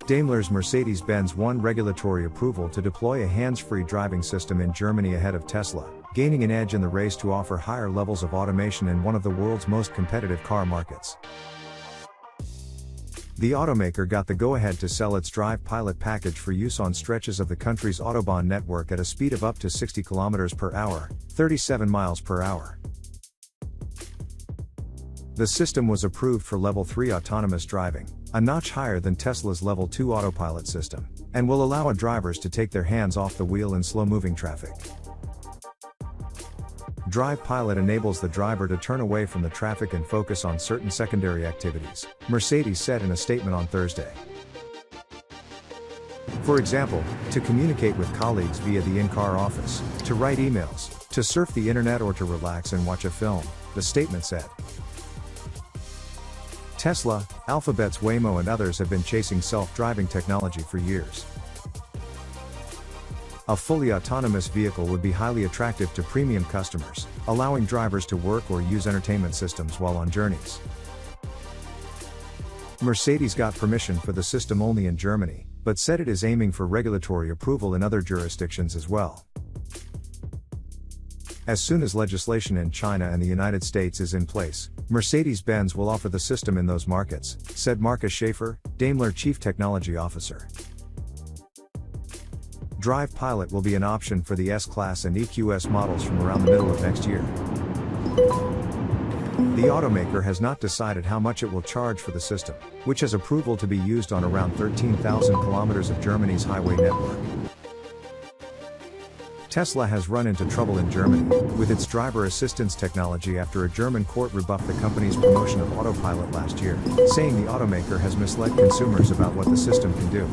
Daimler's Mercedes-Benz won regulatory approval to deploy a hands-free driving system in Germany ahead of Tesla, gaining an edge in the race to offer higher levels of automation in one of the world's most competitive car markets. The automaker got the go-ahead to sell its Drive Pilot package for use on stretches of the country's Autobahn network at a speed of up to 60 km per hour, 37 miles per hour. The system was approved for Level 3 autonomous driving, a notch higher than Tesla's Level 2 autopilot system, and will allow drivers to take their hands off the wheel in slow-moving traffic. Drive Pilot enables the driver to turn away from the traffic and focus on certain secondary activities, Mercedes said in a statement on Thursday. For example, to communicate with colleagues via the in-car office, to write emails, to surf the internet or to relax and watch a film, the statement said. Tesla, Alphabet's Waymo and others have been chasing self-driving technology for years. A fully autonomous vehicle would be highly attractive to premium customers, allowing drivers to work or use entertainment systems while on journeys. Mercedes got permission for the system only in Germany, but said it is aiming for regulatory approval in other jurisdictions as well. As soon as legislation in China and the United States is in place, Mercedes-Benz will offer the system in those markets, said Markus Schäfer, Daimler Chief Technology Officer. Drive Pilot will be an option for the S-Class and EQS models from around the middle of next year. The automaker has not decided how much it will charge for the system, which has approval to be used on around 13,000 kilometers of Germany's highway network. Tesla has run into trouble in Germany with its driver assistance technology after a German court rebuffed the company's promotion of autopilot last year, saying the automaker has misled consumers about what the system can do.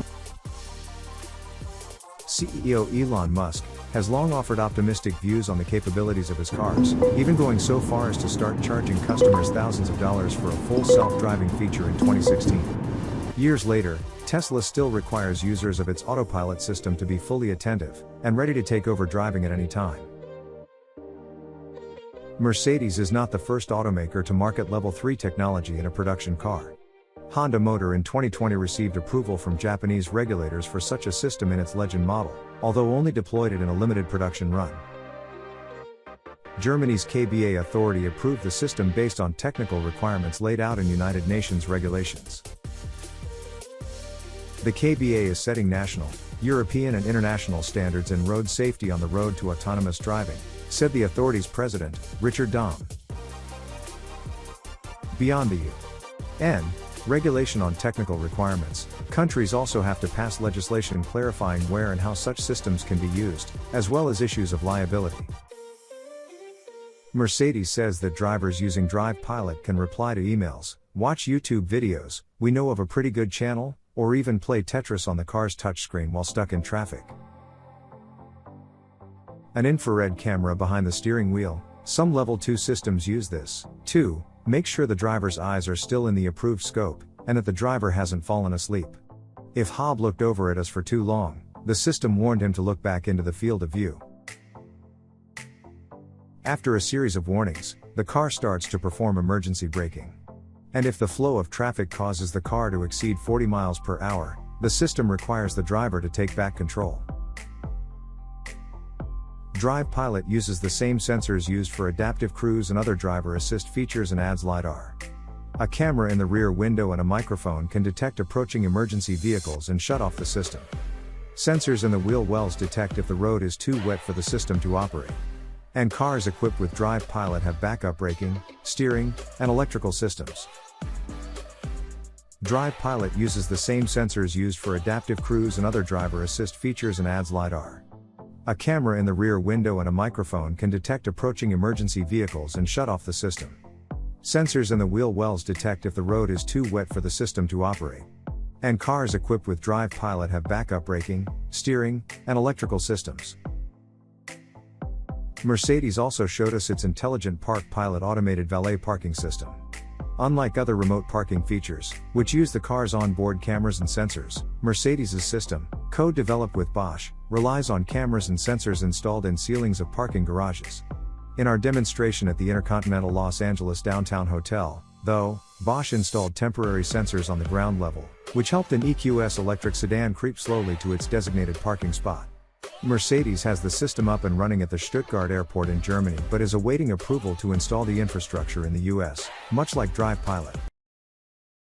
CEO Elon Musk has long offered optimistic views on the capabilities of his cars, even going so far as to start charging customers thousands of dollars for a full self-driving feature in 2016. Years later, Tesla still requires users of its autopilot system to be fully attentive and ready to take over driving at any time. Mercedes is not the first automaker to market Level 3 technology in a production car. Honda Motor in 2020 received approval from Japanese regulators for such a system in its Legend model, although only deployed it in a limited production run. Germany's KBA authority approved the system based on technical requirements laid out in United Nations regulations. The KBA is setting national, European and international standards in road safety on the road to autonomous driving, said the authority's president, Richard Daum. Beyond the UN regulation on technical requirements, countries also have to pass legislation clarifying where and how such systems can be used, as well as issues of liability. Mercedes says that drivers using Drive Pilot can reply to emails, watch YouTube videos, we know of a pretty good channel, or even play Tetris on the car's touchscreen while stuck in traffic. An infrared camera behind the steering wheel, some Level 2 systems use this, too, make sure the driver's eyes are still in the approved scope, and that the driver hasn't fallen asleep. If Hobb looked over at us for too long, the system warned him to look back into the field of view. After a series of warnings, the car starts to perform emergency braking. And if the flow of traffic causes the car to exceed 40 miles per hour, the system requires the driver to take back control. Drive Pilot uses the same sensors used for adaptive cruise and other driver assist features and adds LiDAR. A camera in the rear window and a microphone can detect approaching emergency vehicles and shut off the system. Sensors in the wheel wells detect if the road is too wet for the system to operate. And cars equipped with Drive Pilot have backup braking, steering, and electrical systems. Drive Pilot uses the same sensors used for adaptive cruise and other driver assist features and adds LiDAR. A camera in the rear window and a microphone can detect approaching emergency vehicles and shut off the system. Sensors in the wheel wells detect if the road is too wet for the system to operate. And cars equipped with Drive Pilot have backup braking, steering, and electrical systems. Mercedes also showed us its Intelligent Park Pilot automated valet parking system. Unlike other remote parking features, which use the car's onboard cameras and sensors, Mercedes' system, co-developed with Bosch, relies on cameras and sensors installed in ceilings of parking garages. In our demonstration at the Intercontinental Los Angeles Downtown Hotel, though, Bosch installed temporary sensors on the ground level, which helped an EQS electric sedan creep slowly to its designated parking spot. Mercedes has the system up and running at the Stuttgart airport in Germany but is awaiting approval to install the infrastructure in the US, much like Drive Pilot.